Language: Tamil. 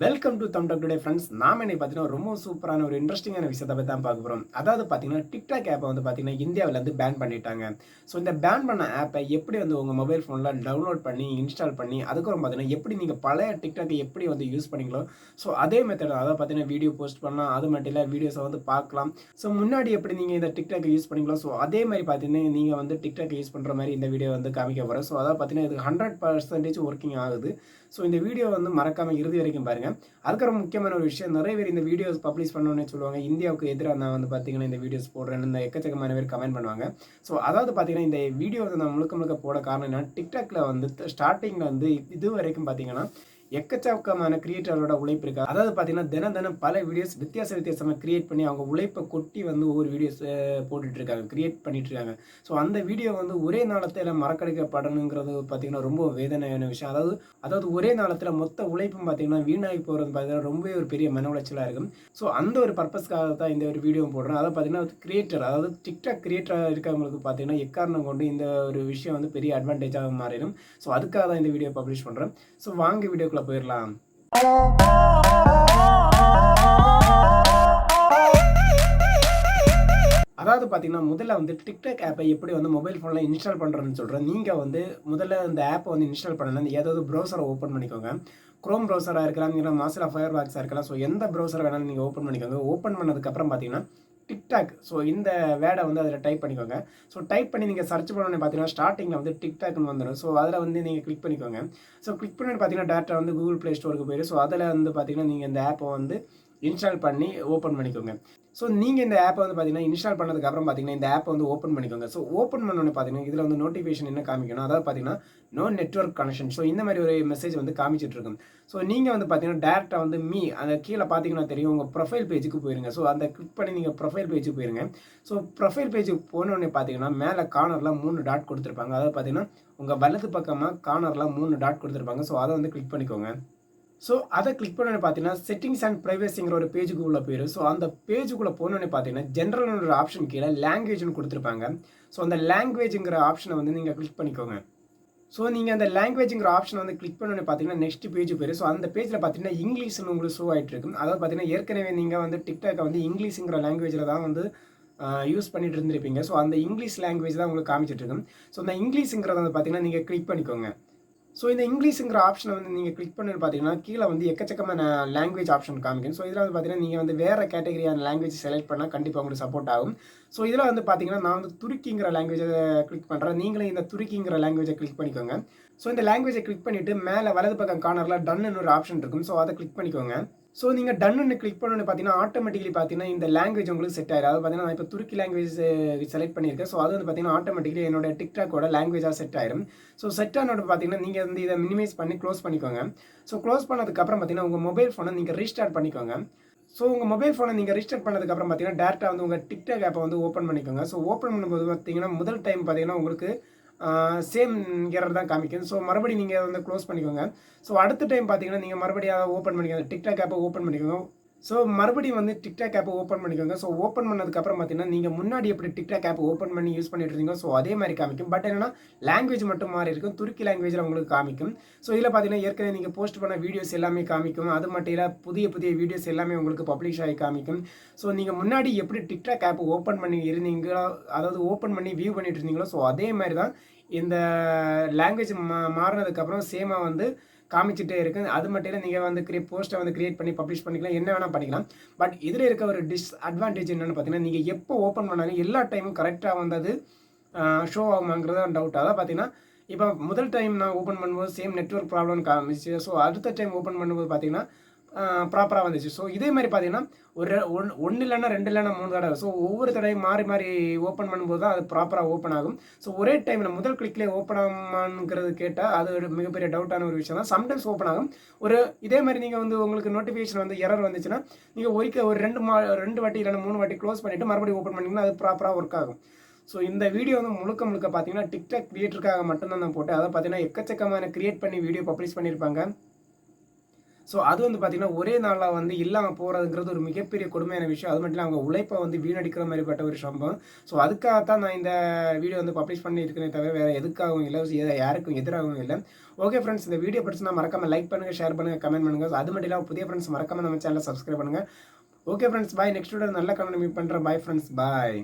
வெல்கம் டு தம் டாக் டுடே ஃப்ரெண்ட்ஸ். நாம இன்னைக்கு பார்த்தீங்கன்னா ரொம்ப சூப்பரான ஒரு இன்ட்ரெஸ்டிங்கான விஷயத்தை பற்றி தான் பார்க்க போகிறோம். அதாவது பார்த்தீங்கன்னா டிக்டாக் ஆப்பை வந்து பார்த்தீங்கன்னா இந்தியாவில் வந்து பேன் பண்ணிட்டாங்க. ஸோ இந்த பேன் பண்ண ஆப்பை எப்படி வந்து உங்கள் மொபைல் ஃபோனில் டவுன்லோட் பண்ணி இன்ஸ்டால் பண்ணி அதுக்கப்புறம் பார்த்தீங்கன்னா எப்படி நீங்கள் பழைய டிக்டாக்கை எப்படி வந்து யூஸ் பண்ணீங்களோ ஸோ அதே மெத்தட் அதாவது பார்த்தீங்கன்னா வீடியோ போஸ்ட் பண்ணலாம், அது மட்டும் இல்லை வீடியோஸை வந்து பார்க்கலாம். ஸோ முன்னாடி எப்படி நீங்கள் இந்த டிக்டாக்கை யூஸ் பண்ணீங்களோ ஸோ அதே மாதிரி பார்த்தீங்கன்னா நீங்கள் வந்து டிக்டாக்கை யூஸ் பண்ணுற மாதிரி இந்த வீடியோ வந்து காமிக்க போகிறேன். ஸோ அதாவது பார்த்தீங்கன்னா இது 100% ஒர்க்கிங் ஆகுது. ஸோ இந்த வீடியோ வந்து மறக்காமல் இறுதி வரைக்கும் பாருங்கள். அதுக்கப்புறம் முக்கியமான ஒரு விஷயம், நிறைய பேர் இந்த வீடியோஸ் பப்ளிஷ் பண்ணணும்னு சொல்லுவாங்க. இந்தியாவுக்கு எதிராக நான் வந்து பார்த்தீங்கன்னா இந்த வீடியோஸ் போடுறேன்னு இந்த எக்கச்சக்கமான பேர் கமெண்ட் பண்ணுவாங்க. ஸோ அதாவது பார்த்தீங்கன்னா இந்த வீடியோ வந்து நான் முழுக்க முழுக்க போட காரணம் என்ன, டிக்டாக்ல வந்து ஸ்டார்டிங்கில் வந்து இது வரைக்கும் பார்த்தீங்கன்னா எக்கச்சக்கமான கிரியேட்டரோட உழைப்பு இருக்கு. அதாவது பார்த்தீங்கன்னா தினம் தினம் பல வீடியோஸ் வித்தியாசமாக கிரியேட் பண்ணி அவங்க உழைப்பை கொட்டி வந்து ஒவ்வொரு வீடியோஸ் போட்டுட்டு இருக்காங்க, கிரியேட் பண்ணிட்டு இருக்காங்க. ஸோ அந்த வீடியோ வந்து ஒரே நாளத்தில் மறக்கடிக்கப்படணுங்கிறது பார்த்தீங்கன்னா ரொம்ப வேதனையான விஷயம். அதாவது அதாவது ஒரே நாளத்தில் மொத்த உழைப்பும் பார்த்தீங்கன்னா வீணாகி போகிறது பார்த்தீங்கன்னா ரொம்பவே ஒரு பெரிய மன உளைச்சலாக இருக்கும். ஸோ அந்த ஒரு பர்பஸ்க்காக தான் இந்த ஒரு வீடியோ போடுறேன். அதாவது பார்த்தீங்கன்னா கிரியேட்டர் அதாவது டிக்டாக் கிரியேட்டராக இருக்கவங்களுக்கு பார்த்தீங்கன்னா எக்காரணம் கொண்டு இந்த ஒரு விஷயம் வந்து பெரிய அட்வான்டேஜாக மாறிடும். ஸோ அதுக்காக தான் இந்த வீடியோ பப்ளிஷ் பண்ணுறேன். ஸோ வாங்க வீடியோக்குள்ள போயிடலாம். அதாவது பார்த்தீங்கன்னா முதல்ல வந்து டிக்டாக் ஆப்பை எப்படி வந்து மொபைல் ஃபோனில் இன்ஸ்டால் பண்ணுறதுன்னு சொல்கிறேன். நீங்கள் வந்து முதல்ல இந்த ஆப்பை வந்து இன்ஸ்டால் பண்ணணும்னா ஏதாவது ப்ரௌசரை ஓப்பன் பண்ணிக்கோங்க. குரோம் ப்ரௌசராக இருக்கலாம், இல்லைனா மாசிலா ஃபயர்பாக்ஸாக இருக்கலாம். ஸோ எந்த ப்ரௌசர் வேணாலும் நீங்கள் ஓப்பன் பண்ணிக்கோங்க. ஓப்பன் பண்ணதுக்கப்புறம் பார்த்தீங்கன்னா டிக்டாக் ஸோ இந்த வேர்டை வந்து அதில் டைப் பண்ணிக்கோங்க. ஸோ டைப் பண்ணி நீங்கள் சர்ச் பண்ணணும்னு பார்த்தீங்கன்னா ஸ்டார்டிங்கில் வந்து டிக்டாக்னு வந்துடும். ஸோ அதில் வந்து நீங்கள் கிளிக் பண்ணிக்கோங்க. ஸோ கிளிக் பண்ணி பார்த்தீங்கன்னா டேரக்டாக வந்து கூகுள் ப்ளே ஸ்டோருக்கு போயிடும். ஸோ அதில் வந்து பார்த்தீங்கன்னா நீங்கள் இந்த ஆப்பை வந்து இன்ஸ்டால் பண்ணி ஓப்பன் பண்ணிக்கோங்க. ஸோ நீங்கள் இந்த ஆப்பை வந்து பார்த்தீங்கன்னா இன்ஸ்டால் பண்ணதுக்கப்புறம் பார்த்தீங்கன்னா இந்த ஆப்பை வந்து ஓப்பன் பண்ணிக்கோங்க. ஸோ ஓப்பன் பண்ணோன்னு பார்த்தீங்கன்னா இதில் வந்து நோட்டிஃபிகேஷன் என்ன காமிக்கணும், அதாவது பார்த்தீங்கன்னா நோ நெட்வொர்க் கனெக்ஷன். ஸோ இந்த மாதிரி ஒரு மெசேஜ் வந்து காமிச்சிட்டு இருக்கும். ஸோ நீங்கள் வந்து பார்த்தீங்கன்னா டேரெக்டாக வந்து அந்த கீழே பார்த்தீங்கன்னா தெரியும் உங்கள் ப்ரொஃபைல் பேஜுக்கு போயிருங்க. ஸோ அந்த கிளிக் பண்ணி நீங்கள் ப்ரொஃபைல் பேஜுக்கு போயிருங்க. ஸோ ப்ரொஃபைல் பேஜுக்கு போனோடனே பார்த்தீங்கன்னா மேலே கார்னரில் 3 டாட் கொடுத்துருப்பாங்க. அதாவது பார்த்தீங்கன்னா உங்கள் வலது பக்கமாக கார்னரில் 3 டாட் கொடுத்துருப்பாங்க. ஸோ அதை வந்து கிளிக் பண்ணிக்கோங்க. ஸோ அதை கிளிக் பண்ணோன்னே பார்த்தீங்கன்னா செட்டிங்ஸ் அண்ட் ப்ரைவசிங்கிற ஒரு பேஜுக்கு உள்ள போயிடும். ஸோ அந்த பேஜுக்குள்ளே போனோன்னே பார்த்தீங்கன்னா ஜென்ரல்னு ஒரு ஆப்ஷன் கீழே லாங்குவேஜ்னு கொடுத்துருப்பாங்க. ஸோ அந்த லாங்குவேஜுங்கிற ஆப்ஷனை வந்து நீங்கள் கிளிக் பண்ணிக்கோங்க. ஸோ நீங்கள் அந்த லாங்குவேஜுங்கிற ஆப்ஷன் வந்து கிளிக் பண்ணோன்னே பார்த்தீங்கன்னா நெக்ஸ்ட் பேஜ் போயிடும். ஸோ அந்த பேஜில் பார்த்தீங்கன்னா இங்கிலீஷ்னு உங்களுக்கு ஷோ ஆகிட்டு இருக்கும். அதாவது பார்த்தீங்கன்னா ஏற்கனவே நீங்கள் வந்து டிக்டாக்கை வந்து இங்கிலீஷுங்கிற லாங்குவேஜில் தான் வந்து யூஸ் பண்ணிட்டு இருந்திருப்பீங்க. ஸோ அந்த இங்கிலீஷ் லாங்குவேஜ் தான் உங்களுக்கு காமிச்சிட்டு இருக்கும். ஸோ அந்த இங்கிலீஷுங்கிறத வந்து பார்த்தீங்கன்னா நீங்கள் கிளிக் பண்ணிக்கோங்க. ஸோ இந்த இங்கிலீஷுங்கிற ஆப்ஷனை வந்து நீங்கள் கிளிக் பண்ணி பார்த்தீங்கன்னா கீழே வந்து எக்கச்சக்கமான லாங்குவேஜ் ஆப்ஷன் காமிக்கும். ஸோ இதில் வந்து பார்த்தீங்கன்னா நீங்கள் வந்து வேறு கேட்டகரியான லாங்குவேஜ் செலக்ட் பண்ணால் கண்டிப்பாக உங்களுக்கு சப்போர்ட் ஆகும். ஸோ இதில் வந்து பார்த்தீங்கன்னா நான் வந்து துருக்கிங்கிற லாங்குவேஜை கிளிக் பண்ணுறேன். நீங்களே இந்த துருக்கிங்கிற லாங்குவேஜை கிளிக் பண்ணிக்கோங்க. ஸோ இந்த லாங்குவேஜை கிளிக் பண்ணிவிட்டு மேலே வலது பக்கம் கார்னரில் டன்னு ஒரு ஆப்ஷன் இருக்கும். ஸோ அதை கிளிக் பண்ணிக்கோங்க. ஸோ நீங்கள் டன்னு கிளிக் பண்ணணுன்னு பார்த்தீங்கன்னா ஆட்டோமேட்டிக்கலி பார்த்தீங்கன்னா இந்த லாங்குவேஜ் உங்களுக்கு செட் ஆயிடும். அதாவது பார்த்தீங்கன்னா நான் இப்போ துருக்கி லாங்குவேஜ் செலக்ட் பண்ணியிருக்கேன். ஸோ அது வந்து பார்த்தீங்கன்னா ஆட்டோமேட்டிக்கலி என்னோட டிக்டாக்கோட லாங்குவேஜாக செட் ஆயிடும். ஸோ செட் ஆனோட பார்த்தீங்கன்னா நீங்கள் வந்து இதை மினிமைஸ் பண்ணி க்ளோஸ் பண்ணிக்கோங்க. ஸோ க்ளோஸ் பண்ணதுக்கப்புறம் பார்த்தீங்கன்னா உங்கள் மொபைல் ஃபோனை நீங்கள் ரீஸ்டார்ட் பண்ணிக்கோங்க. ஸோ உங்கள் மொபைல் ஃபோனை நீங்கள் ரீஸ்டார்ட் பண்ணதுக்கப்புறம் பார்த்தீங்கன்னா டேரெக்டாக வந்து உங்கள் டிக்டாக் ஆப்பை வந்து ஓப்பன் பண்ணிக்கோங்க. ஸோ ஓப்பன் பண்ணும்போது பார்த்தீங்கன்னா முதல் டைம் பார்த்தீங்கன்னா உங்களுக்கு சேம் எரர் தான் காமிக்கும். ஸோ மறுபடியும் நீங்கள் வந்து க்ளோஸ் பண்ணிக்கோங்க. ஸோ அடுத்த டைம் பார்த்தீங்கன்னா நீங்கள் மறுபடியும் அதை ஓப்பன் பண்ணிக்கோங்க, டிக்டாக் ஆப்பை ஓப்பன் பண்ணிக்கோங்க. ஸோ மறுபடியும் வந்து டிக்டாக் ஆப்பை ஓப்பன் பண்ணிக்கோங்க. ஸோ ஓப்பன் பண்ணதுக்கப்புறம் பார்த்தீங்கன்னா நீங்கள் முன்னாடி எப்படி டிக்டாக் ஆப் ஓப்பன் பண்ணி யூஸ் பண்ணிட்டு இருந்தீங்க ஸோ அதே மாதிரி காமிக்கும். பட் என்னன்னா லாங்குவேஜ் மட்டும் மாறி இருக்கும், துருக்கி லாங்குவேஜில் உங்களுக்கு காமிக்கும். ஸோ இதில் பார்த்தீங்கன்னா ஏற்கனவே நீங்கள் போஸ்ட் பண்ண வீடியோஸ் எல்லாமே காமிக்கும். அது மட்டும் இல்லை புதிய புதிய வீடியோஸ் எல்லாமே உங்களுக்கு பப்ளிஷ் ஆகி காமிக்கும். ஸோ நீங்கள் முன்னாடி எப்படி டிக்டாக் ஆப் ஓப்பன் பண்ணி இருந்தீங்களோ, அதாவது ஓப்பன் பண்ணி வியூ பண்ணிட்டு இருந்தீங்களோ ஸோ அதே மாதிரி தான் இந்த லாங்குவேஜ் மாறினதுக்கப்புறம் சேமாக வந்து காமிச்சிட்டே இருக்கு. அது மட்டும் இல்லை நீங்கள் வந்து போஸ்ட்டை வந்து கிரியேட் பண்ணி பப்ளிஷ் பண்ணிக்கலாம், என்ன வேணால் பண்ணிக்கலாம். பட் இதில் இருக்க ஒரு டிஸ்அட்வான்டேஜ் என்னென்னு பார்த்தீங்கன்னா நீங்கள் எப்போ ஓப்பன் பண்ணாலும் எல்லா டைமும் கரெக்டாக வந்து அது ஷோ ஆகுமாங்கிறது டவுட். அதான் பார்த்தீங்கன்னா இப்போ முதல் டைம் நான் ஓப்பன் பண்ணும்போது சேம் நெட்வொர்க் ப்ராப்ளம் காமிச்சு. ஸோ அடுத்த டைம் ஓப்பன் பண்ணும்போது பார்த்தீங்கன்னா ப்ராப்பராக வந்துச்சு. ஸோ இதே மாதிரி பார்த்தீங்கன்னா ஒரு ஒன்று இல்லைன்னா 2 இல்லைன்னா 3 தடவை. ஸோ ஒவ்வொரு தடவையும் மாறி மாறி ஓப்பன் பண்ணும்போது தான் அது ப்ராப்பராக ஓப்பன் ஆகும். ஸோ ஒரே டைமில் முதல் கிளிக்லேயே ஓப்பன் ஆகுமாங்கிறது கேட்டால் அது ஒரு மிகப்பெரிய டவுட்டான ஒரு விஷயம் தான். சம்டைம்ஸ் ஓப்பன் ஆகும். இதே மாதிரி நீங்கள் வந்து உங்களுக்கு நோட்டிஃபிகேஷன் வந்து எரர் வந்துச்சுன்னா நீங்கள் ஒரு 2 வாட்டி இல்லைன்னா 3 வாட்டி க்ளோஸ் பண்ணிவிட்டு மறுபடியும் ஓப்பன் பண்ணிங்கன்னா அது ப்ராப்பராக ஒர்க் ஆகும். ஸோ இந்த வீடியோ வந்து முழுக்க முழுக்க பார்த்தீங்கன்னா டிக்டாக் கிரியேட்டருக்காக மட்டும்தான் நான் போட்டேன். அதை பார்த்தீங்கன்னா எக்கச்சக்கமான கிரியேட் பண்ணி வீடியோ பப்ளிஷ் பண்ணியிருப்பாங்க. ஸோ அது வந்து பார்த்தீங்கன்னா, ஒரே நாள்ல வந்து இல்லாம போறதுங்கிறது ஒரு மிகப்பெரிய கொடுமையான விஷயம். அது மட்டும் இல்ல அவங்க உழைப்ப வந்து வீணடிக்கிற மாரிப்பட்ட ஒரு சம்பவம். ஸோ அதுக்காக தான் நான் இந்த வீடியோ வந்து பப்ளிஷ் பண்ணியிருக்கிறேனே தவிர, வேற எதுக்காகவும் இல்ல. யாருக்கும் எதிராகவும் இல்ல. ஓகே ஃப்ரெண்ட்ஸ், இந்த வீடியோ பிடிச்சிருந்தா மறக்காம லைக் பண்ணுங்க, ஷேர் பண்ணுங்க, கமெண்ட் பண்ணுங்க. அது மட்டும் இல்லாம புதிய ஃப்ரெண்ட்ஸ் மறக்காம நம்ம சேனல சப்ஸ்கிரைப் பண்ணுங்க. ஓகே ஃப்ரெண்ட்ஸ், பாய். நெக்ஸ்ட் வீடியோல நல்ல கமெண்ட் மீட் பண்றேன். பாய் ஃப்ரெண்ட்ஸ், பாய்.